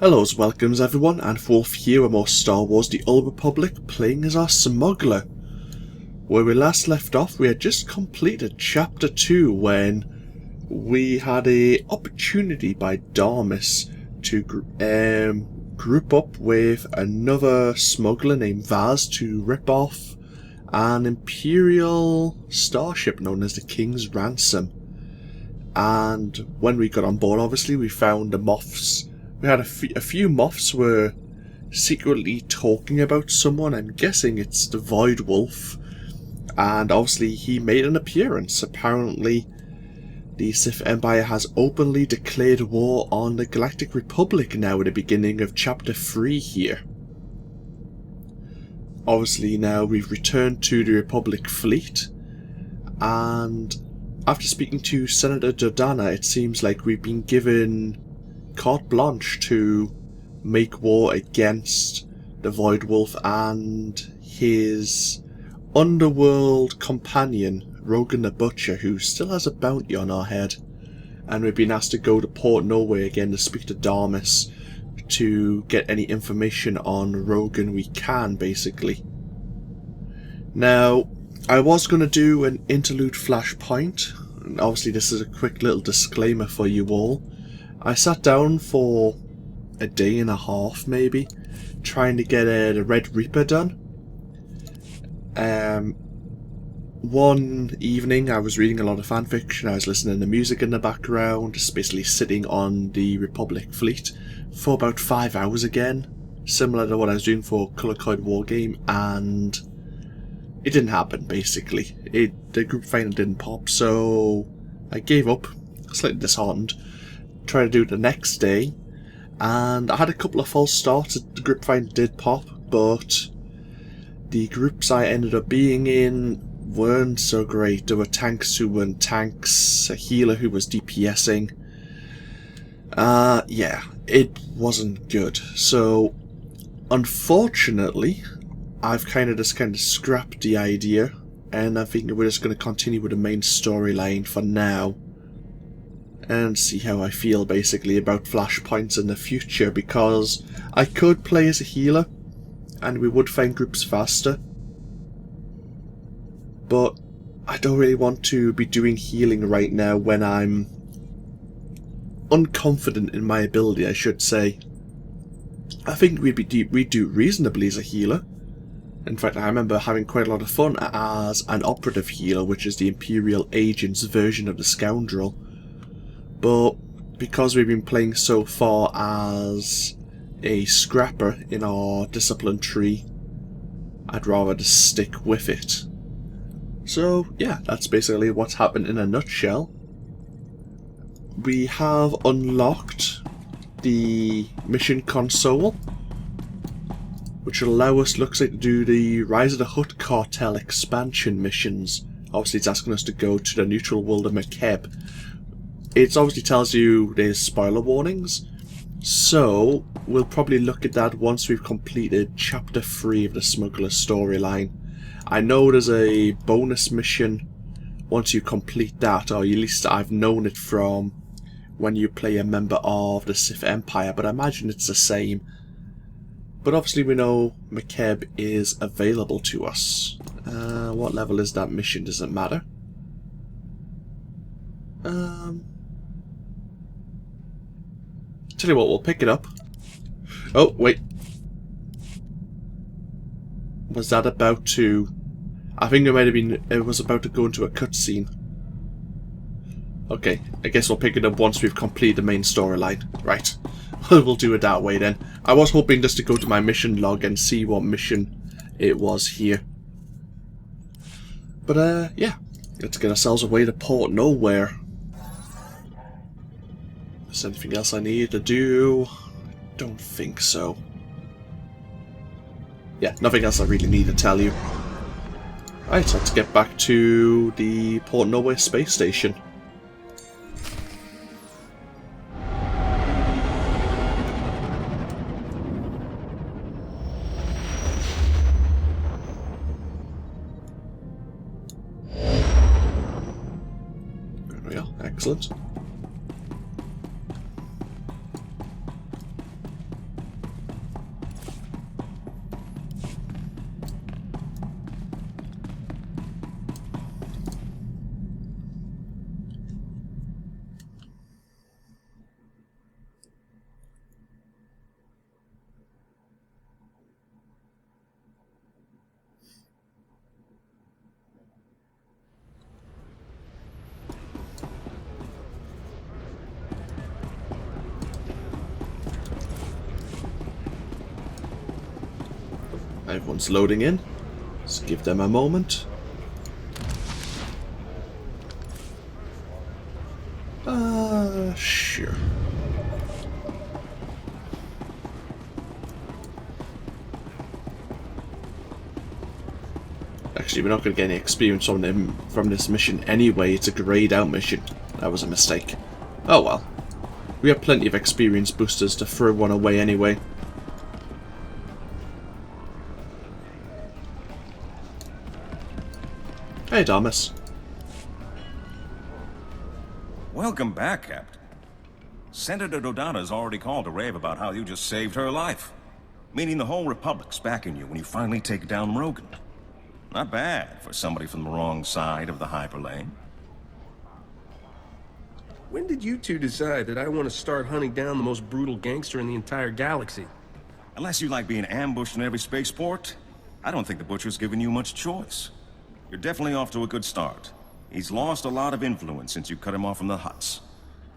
Hello's welcomes everyone, AnthWolf here with more Star Wars The Old Republic, playing as our Smuggler. Where we last left off, we had just completed Chapter 2 when we had a opportunity by Darmus to group up with another smuggler named Vaz to rip off an Imperial starship known as the King's Ransom. And when we got on board, obviously, we found the Moths. We had a few Moths were secretly talking about someone. I'm guessing it's the Void Wolf. And obviously he made an appearance. Apparently the Sith Empire has openly declared war on the Galactic Republic now at the beginning of Chapter 3 here. Obviously now we've returned to the Republic fleet. And after speaking to Senator Dodana, it seems like we've been given carte blanche to make war against the Void Wolf and his underworld companion, Rogan the Butcher, who still has a bounty on our head. And we've been asked to go to Port Norway again to speak to Darmus to get any information on Rogan we can, basically. Now, I was going to do an interlude flashpoint, and obviously this is a quick little disclaimer for you all. I sat down for a day and a half, maybe, trying to get the Red Reaper done. One evening I was reading a lot of fanfiction, I was listening to music in the background, just basically sitting on the Republic fleet for about 5 hours again, similar to what I was doing for Colour Code Wargame, and it didn't happen, basically. The group finder didn't pop, so I gave up, slightly disheartened. Tried to do it the next day, and I had a couple of false starts. The group finder did pop, but the groups I ended up being in weren't so great. There were tanks who weren't tanks, a healer who was DPSing. Yeah, it wasn't good. So, unfortunately, I've kind of scrapped the idea, and I think we're just going to continue with the main storyline for now. And see how I feel, basically, about flashpoints in the future, because I could play as a healer, and we would find groups faster. But I don't really want to be doing healing right now when I'm unconfident in my ability, I should say. I think we'd do reasonably as a healer. In fact, I remember having quite a lot of fun as an operative healer, which is the Imperial agent's version of the Scoundrel. But because we've been playing so far as a scrapper in our discipline tree, I'd rather just stick with it. So yeah, that's basically what's happened in a nutshell. We have unlocked the mission console, which will allow us, looks like, to do the Rise of the Hutt Cartel expansion missions. Obviously it's asking us to go to the neutral world of Makeb. It obviously tells you there's spoiler warnings, so we'll probably look at that once we've completed Chapter 3 of the Smuggler storyline. I know there's a bonus mission once you complete that, or at least I've known it from when you play a member of the Sith Empire, but I imagine it's the same. But obviously we know Makeb is available to us. What level is that mission? Does it matter? Tell you what, we'll pick it up. Oh, wait. Was that about to... I think it might have been... It was about to go into a cutscene. Okay, I guess we'll pick it up once we've completed the main storyline. Right. We'll do it that way then. I was hoping just to go to my mission log and see what mission it was here. But, yeah. Let's get ourselves away to Port Nowhere. Is there anything else I need to do? Don't think so. Yeah, nothing else I really need to tell you. Right, let's get back to the Port Norway space station. There we are, excellent. Everyone's loading in. Let's give them a moment. Sure. Actually, we're not going to get any experience from this mission anyway. It's a grayed out mission. That was a mistake. Oh well. We have plenty of experience boosters to throw one away anyway. Hey, Thomas. Welcome back, Captain. Senator Dodana's already called to rave about how you just saved her life. Meaning the whole Republic's backing you when you finally take down Rogan. Not bad for somebody from the wrong side of the hyperlane. When did you two decide that I want to start hunting down the most brutal gangster in the entire galaxy? Unless you like being ambushed in every spaceport, I don't think the Butcher's given you much choice. You're definitely off to a good start. He's lost a lot of influence since you cut him off from the huts.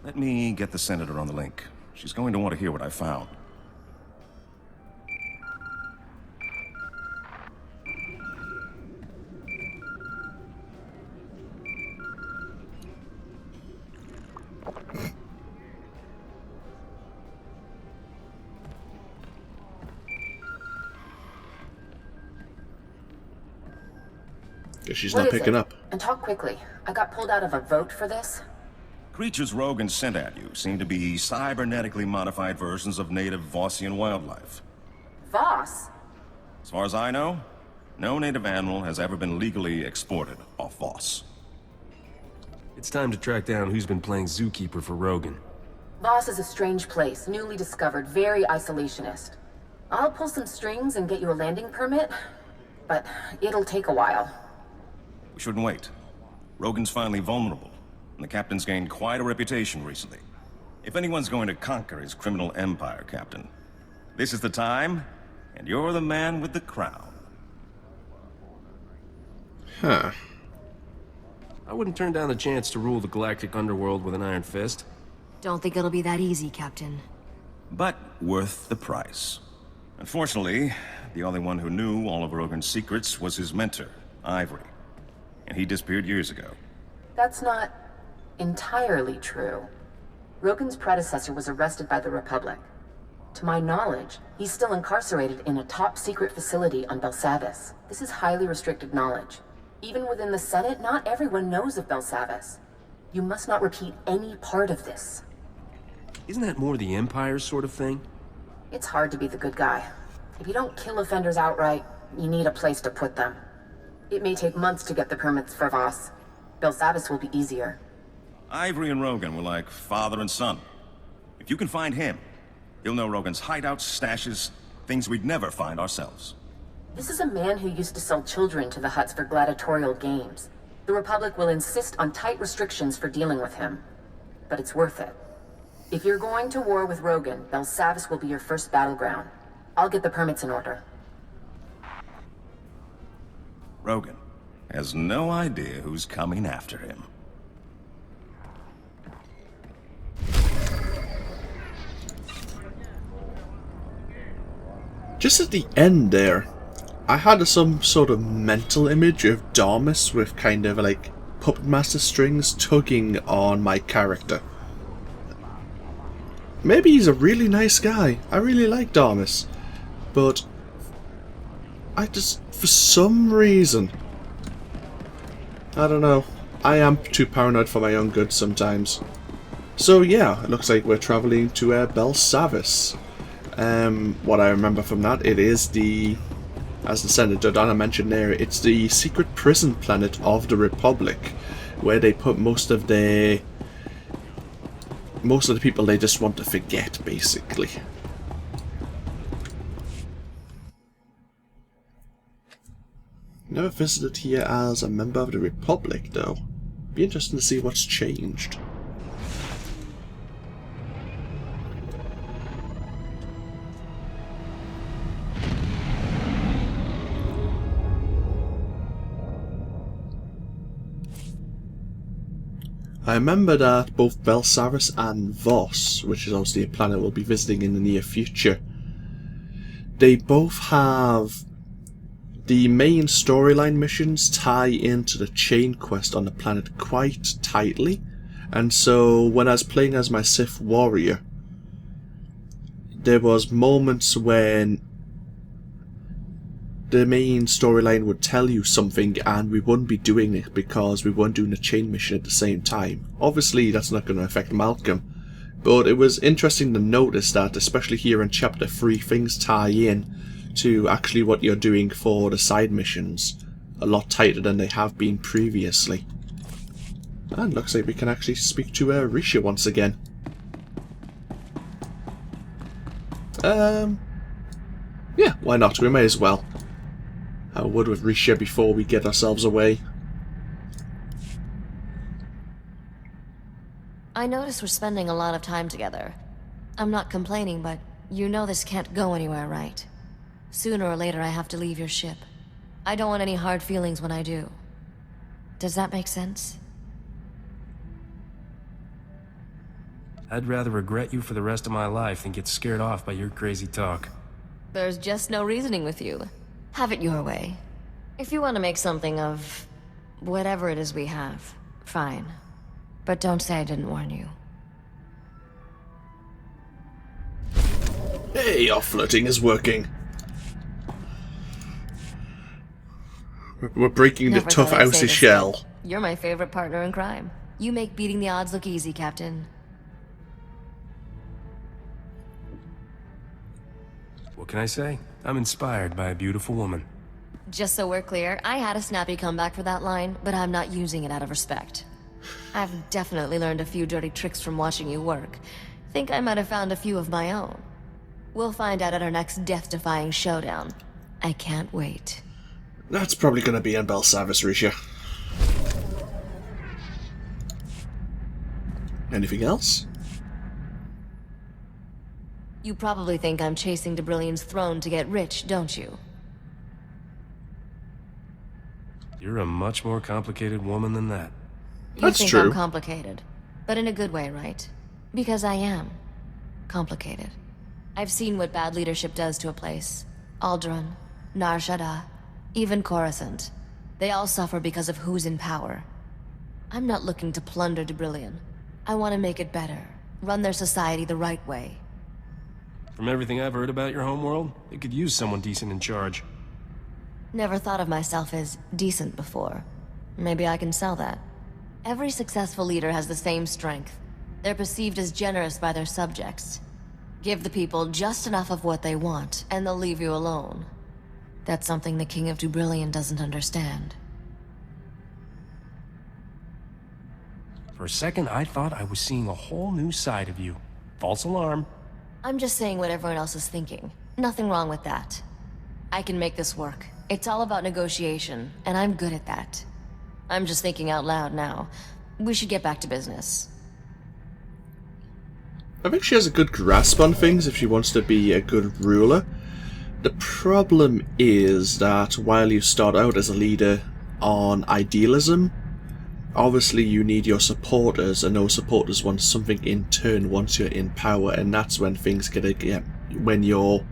Let me get the Senator on the link. She's going to want to hear what I found. Guess she's not picking up. And talk quickly. I got pulled out of a vote for this. Creatures Rogan sent at you seem to be cybernetically modified versions of native Vossian wildlife. Voss? As far as I know, no native animal has ever been legally exported off Voss. It's time to track down who's been playing zookeeper for Rogan. Voss is a strange place, newly discovered, very isolationist. I'll pull some strings and get you a landing permit, but it'll take a while. We shouldn't wait. Rogan's finally vulnerable, and the Captain's gained quite a reputation recently. If anyone's going to conquer his criminal empire, Captain, this is the time, and you're the man with the crown. Huh. I wouldn't turn down the chance to rule the galactic underworld with an iron fist. Don't think it'll be that easy, Captain. But worth the price. Unfortunately, the only one who knew all of Rogan's secrets was his mentor, Ivory. And he disappeared years ago. That's not entirely true. Rogan's predecessor was arrested by the Republic. To my knowledge, he's still incarcerated in a top-secret facility on Belsavis. This is highly restricted knowledge. Even within the Senate, not everyone knows of Belsavis. You must not repeat any part of this. Isn't that more the Empire's sort of thing? It's hard to be the good guy. If you don't kill offenders outright, you need a place to put them. It may take months to get the permits for Voss. Belsavis will be easier. Ivory and Rogan were like father and son. If you can find him, you'll know Rogan's hideouts, stashes, things we'd never find ourselves. This is a man who used to sell children to the huts for gladiatorial games. The Republic will insist on tight restrictions for dealing with him. But it's worth it. If you're going to war with Rogan, Belsavis will be your first battleground. I'll get the permits in order. Rogan has no idea who's coming after him. Just at the end there, I had some sort of mental image of Damas with kind of like puppet master strings tugging on my character. Maybe he's a really nice guy. I really like Damas. But I just, for some reason, I don't know. I am too paranoid for my own good sometimes. So yeah, it looks like we're travelling to Belsavis. What I remember from that, it is the, as the Senator Donna mentioned there, it's the secret prison planet of the Republic, where they put most of the people they just want to forget, basically. Never visited here as a member of the Republic, though. Be interesting to see what's changed. I remember that both Belsavis and Voss, which is obviously a planet we'll be visiting in the near future, they both have the main storyline missions tie into the chain quest on the planet quite tightly, and so when I was playing as my Sith warrior, there was moments when the main storyline would tell you something and we wouldn't be doing it because we weren't doing the chain mission at the same time. Obviously that's not going to affect Malcolm, but it was interesting to notice that, especially here in Chapter 3, things tie in to actually what you're doing for the side missions a lot tighter than they have been previously. And looks like we can actually speak to Risha once again. Yeah, why not? We may as well. Have a word with Risha before we get ourselves away. I notice we're spending a lot of time together. I'm not complaining, but you know this can't go anywhere, right? Sooner or later I have to leave your ship. I don't want any hard feelings when I do. Does that make sense? I'd rather regret you for the rest of my life than get scared off by your crazy talk. There's just no reasoning with you. Have it your way. If you want to make something of whatever it is we have, fine. But don't say I didn't warn you. Hey, our flirting is working. We're breaking the Never tough thought I'd say outer this, shell. but you're my favorite partner in crime. You make beating the odds look easy, Captain. What can I say? I'm inspired by a beautiful woman. Just so we're clear, I had a snappy comeback for that line, but I'm not using it out of respect. I've definitely learned a few dirty tricks from watching you work. Think I might have found a few of my own. We'll find out at our next death-defying showdown. I can't wait. That's probably going to be on Belsavis, Risha. Anything else? You probably think I'm chasing de Brillian's throne to get rich, don't you? You're a much more complicated woman than that. That's you think true. I'm complicated, but in a good way, right? Because I am complicated. I've seen what bad leadership does to a place. Alderaan, Nar Shaddaa, even Coruscant. They all suffer because of who's in power. I'm not looking to plunder de Brillian. I want to make it better, run their society the right way. From everything I've heard about your homeworld, it could use someone decent in charge. Never thought of myself as decent before. Maybe I can sell that. Every successful leader has the same strength. They're perceived as generous by their subjects. Give the people just enough of what they want, and they'll leave you alone. That's something the King of Dubrillion doesn't understand. For a second, I thought I was seeing a whole new side of you. False alarm. I'm just saying what everyone else is thinking. Nothing wrong with that. I can make this work. It's all about negotiation, and I'm good at that. I'm just thinking out loud now. We should get back to business. I think she has a good grasp on things if she wants to be a good ruler. The problem is that while you start out as a leader on idealism, obviously you need your supporters, and those supporters want something in turn once you're in power, and that's when things get when your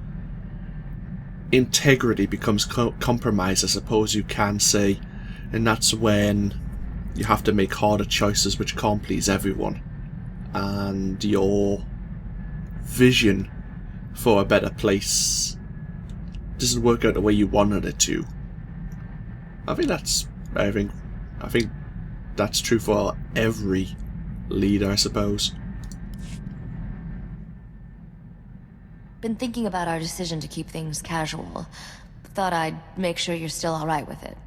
integrity becomes compromised, I suppose you can say, and that's when you have to make harder choices which can't please everyone, and your vision for a better place doesn't work out the way you wanted it to. I think that's true for every leader, I suppose. Been thinking about our decision to keep things casual. Thought I'd make sure you're still alright with it.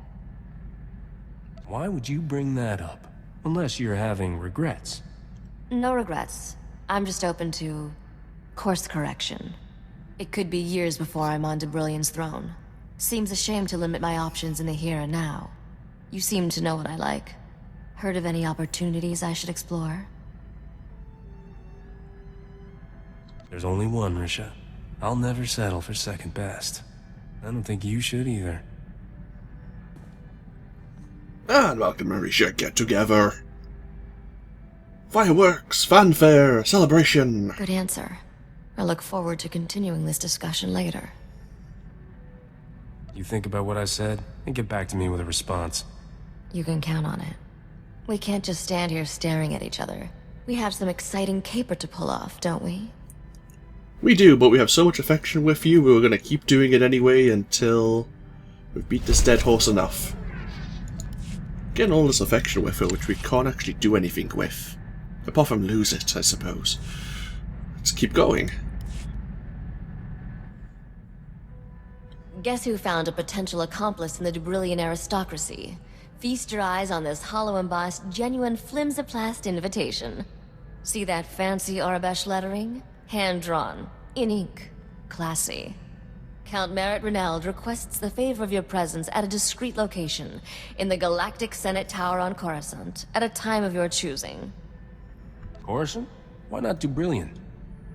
Why would you bring that up? Unless you're having regrets. No regrets. I'm just open to course correction. It could be years before I'm on de Brillian's throne. Seems a shame to limit my options in the here and now. You seem to know what I like. Heard of any opportunities I should explore? There's only one, Risha. I'll never settle for second best. I don't think you should either. And welcome, Risha, get together. Fireworks, fanfare, celebration. Good answer. I look forward to continuing this discussion later. You think about what I said, and get back to me with a response. You can count on it. We can't just stand here staring at each other. We have some exciting caper to pull off, don't we? We do, but we have so much affection with you, we were going to keep doing it anyway until we've beat this dead horse enough. Getting all this affection with her, which we can't actually do anything with. Apart from lose it, I suppose. Let's keep going. Guess who found a potential accomplice in the Dubrillian aristocracy? Feast your eyes on this hollow-embossed, genuine flimsoplast invitation. See that fancy Arabesh lettering? Hand-drawn, in ink, classy. Count Merritt Reneld requests the favor of your presence at a discreet location in the Galactic Senate Tower on Coruscant at a time of your choosing. Coruscant? Why not Dubrillion?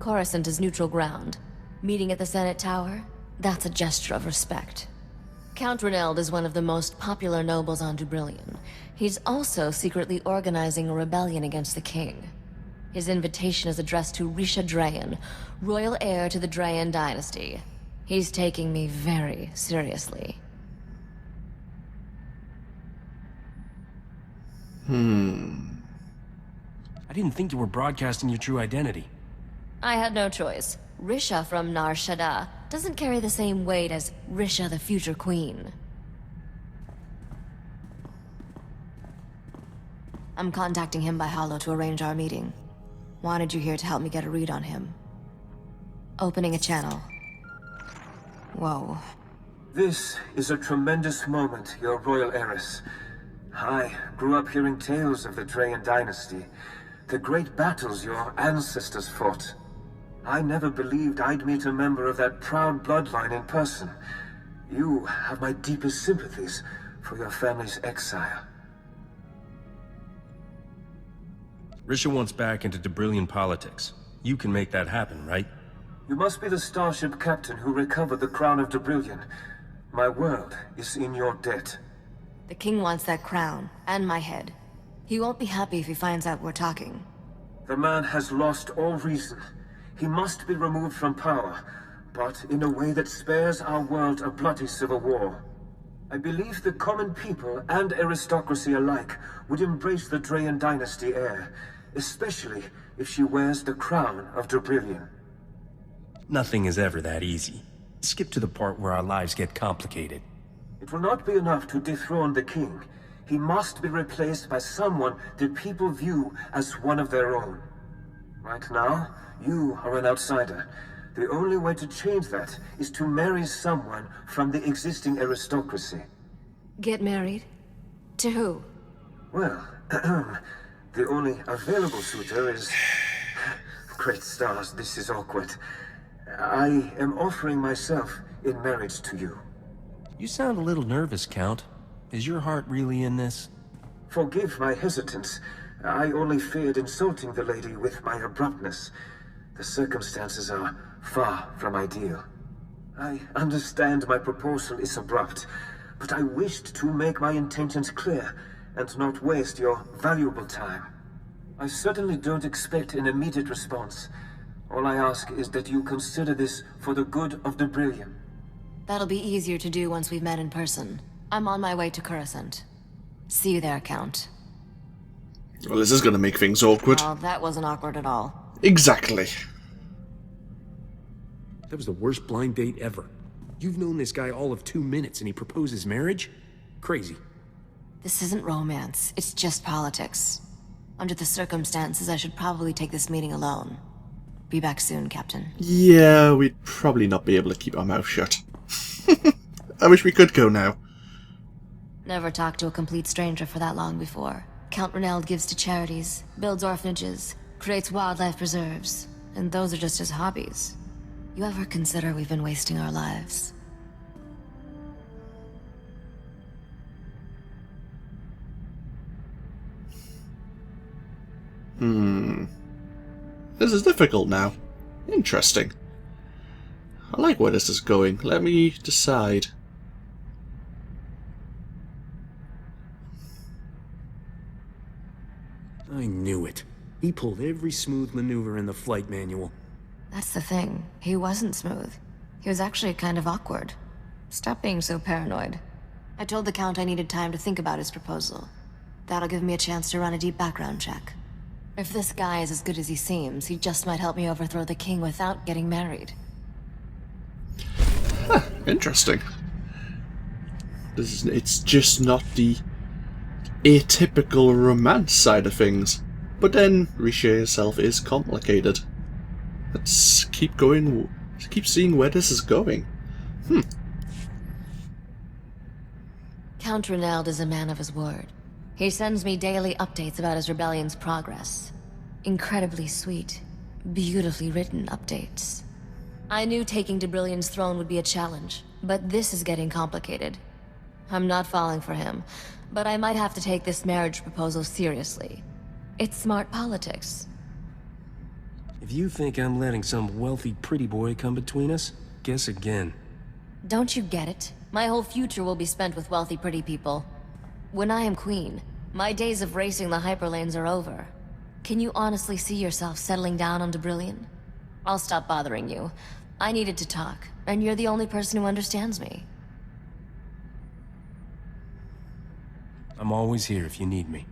Coruscant is neutral ground. Meeting at the Senate Tower? That's a gesture of respect. Count Reneld is one of the most popular nobles on Dubrillion. He's also secretly organizing a rebellion against the king. His invitation is addressed to Risha Drayen, royal heir to the Drayen dynasty. He's taking me very seriously. I didn't think you were broadcasting your true identity. I had no choice. Risha from Nar Shaddaa doesn't carry the same weight as Risha the future queen. I'm contacting him by holo to arrange our meeting. Wanted you here to help me get a read on him. Opening a channel. Whoa. This is a tremendous moment, your royal heiress. I grew up hearing tales of the Drayen dynasty, the great battles your ancestors fought. I never believed I'd meet a member of that proud bloodline in person. You have my deepest sympathies for your family's exile. Risha wants back into Dubrillion politics. You can make that happen, right? You must be the starship captain who recovered the crown of Dubrillion. My world is in your debt. The king wants that crown, and my head. He won't be happy if he finds out we're talking. The man has lost all reason. He must be removed from power, but in a way that spares our world a bloody civil war. I believe the common people and aristocracy alike would embrace the Drayen dynasty heir, especially if she wears the crown of Dubrillion. Nothing is ever that easy. Skip to the part where our lives get complicated. It will not be enough to dethrone the king. He must be replaced by someone that people view as one of their own. Right now, you are an outsider. The only way to change that is to marry someone from the existing aristocracy. Get married? To who? Well, the only available suitor is... Great stars, this is awkward. I am offering myself in marriage to you. You sound a little nervous, Count. Is your heart really in this? Forgive my hesitance. I only feared insulting the lady with my abruptness. The circumstances are far from ideal. I understand my proposal is abrupt, but I wished to make my intentions clear and not waste your valuable time. I certainly don't expect an immediate response. All I ask is that you consider this for the good of Dubrillion. That'll be easier to do once we've met in person. I'm on my way to Coruscant. See you there, Count. Well, this is going to make things awkward. Oh, that wasn't awkward at all. Exactly. That was the worst blind date ever. You've known this guy all of 2 minutes and he proposes marriage? Crazy. This isn't romance, it's just politics. Under the circumstances, I should probably take this meeting alone. Be back soon, Captain. Yeah, we'd probably not be able to keep our mouth shut. I wish we could go now. Never talked to a complete stranger for that long before. Count Reneld gives to charities, builds orphanages, creates wildlife preserves, and those are just his hobbies. You ever consider we've been wasting our lives? This is difficult now. Interesting. I like where this is going. Let me decide. I knew it. He pulled every smooth maneuver in the flight manual. That's the thing. He wasn't smooth. He was actually kind of awkward. Stop being so paranoid. I told the Count I needed time to think about his proposal. That'll give me a chance to run a deep background check. If this guy is as good as he seems, he just might help me overthrow the king without getting married. Huh, interesting. It's just not the atypical romance side of things. But then, Risha herself is complicated. Let's keep going, keep seeing where this is going. Count Reneld is a man of his word. He sends me daily updates about his rebellion's progress. Incredibly sweet, beautifully written updates. I knew taking Debrillion's throne would be a challenge, but this is getting complicated. I'm not falling for him, but I might have to take this marriage proposal seriously. It's smart politics. If you think I'm letting some wealthy pretty boy come between us, guess again. Don't you get it? My whole future will be spent with wealthy pretty people. When I am queen, my days of racing the hyperlanes are over. Can you honestly see yourself settling down on Debrilion? I'll stop bothering you. I needed to talk, and you're the only person who understands me. I'm always here if you need me.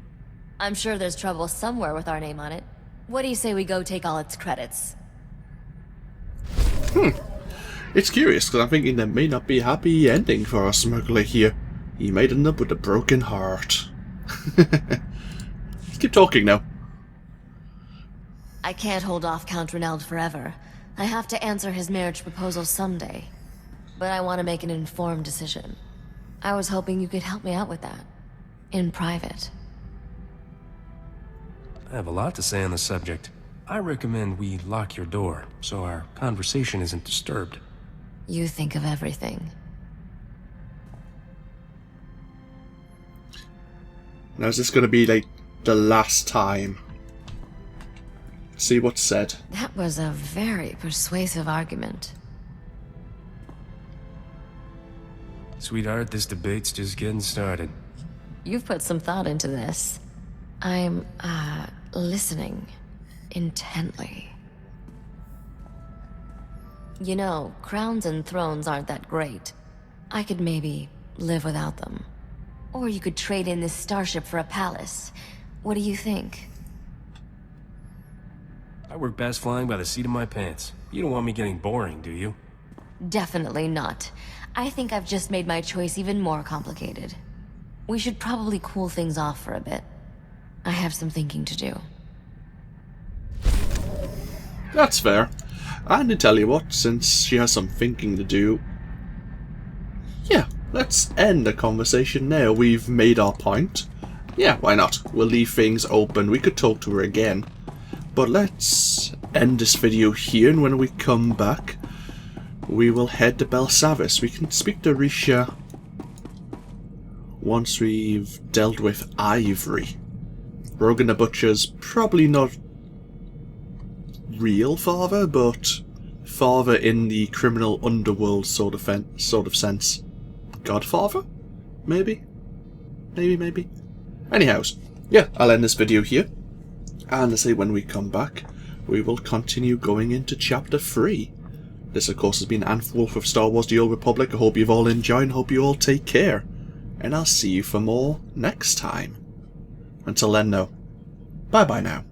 I'm sure there's trouble somewhere with our name on it. What do you say we go take all its credits? It's curious, because I'm thinking there may not be a happy ending for our smuggler here. He might end up with a broken heart. Let's keep talking now. I can't hold off Count Reneld forever. I have to answer his marriage proposal someday. But I want to make an informed decision. I was hoping you could help me out with that. In private. I have a lot to say on the subject. I recommend we lock your door, so our conversation isn't disturbed. You think of everything. Now is this going to be like the last time? See what's said. That was a very persuasive argument. Sweetheart, this debate's just getting started. You've put some thought into this. I'm, listening intently. You know, crowns and thrones aren't that great. I could maybe live without them. Or you could trade in this starship for a palace. What do you think? I work best flying by the seat of my pants. You don't want me getting boring, do you? Definitely not. I think I've just made my choice even more complicated. We should probably cool things off for a bit. I have some thinking to do. That's fair. And to tell you what, since she has some thinking to do, yeah, let's end the conversation now. We've made our point. Yeah, why not? We'll leave things open. We could talk to her again. But let's end this video here, and when we come back, we will head to Belsavis. We can speak to Risha once we've dealt with Ivory. Rogan the Butcher's probably not real father, but father in the criminal underworld sort of sense. Godfather? Maybe? Maybe. Anyhows, yeah, I'll end this video here. And I say when we come back, we will continue going into Chapter 3. This, of course, has been AnthWolf of Star Wars The Old Republic. I hope you've all enjoyed and hope you all take care. And I'll see you for more next time. Until then, though, bye-bye now.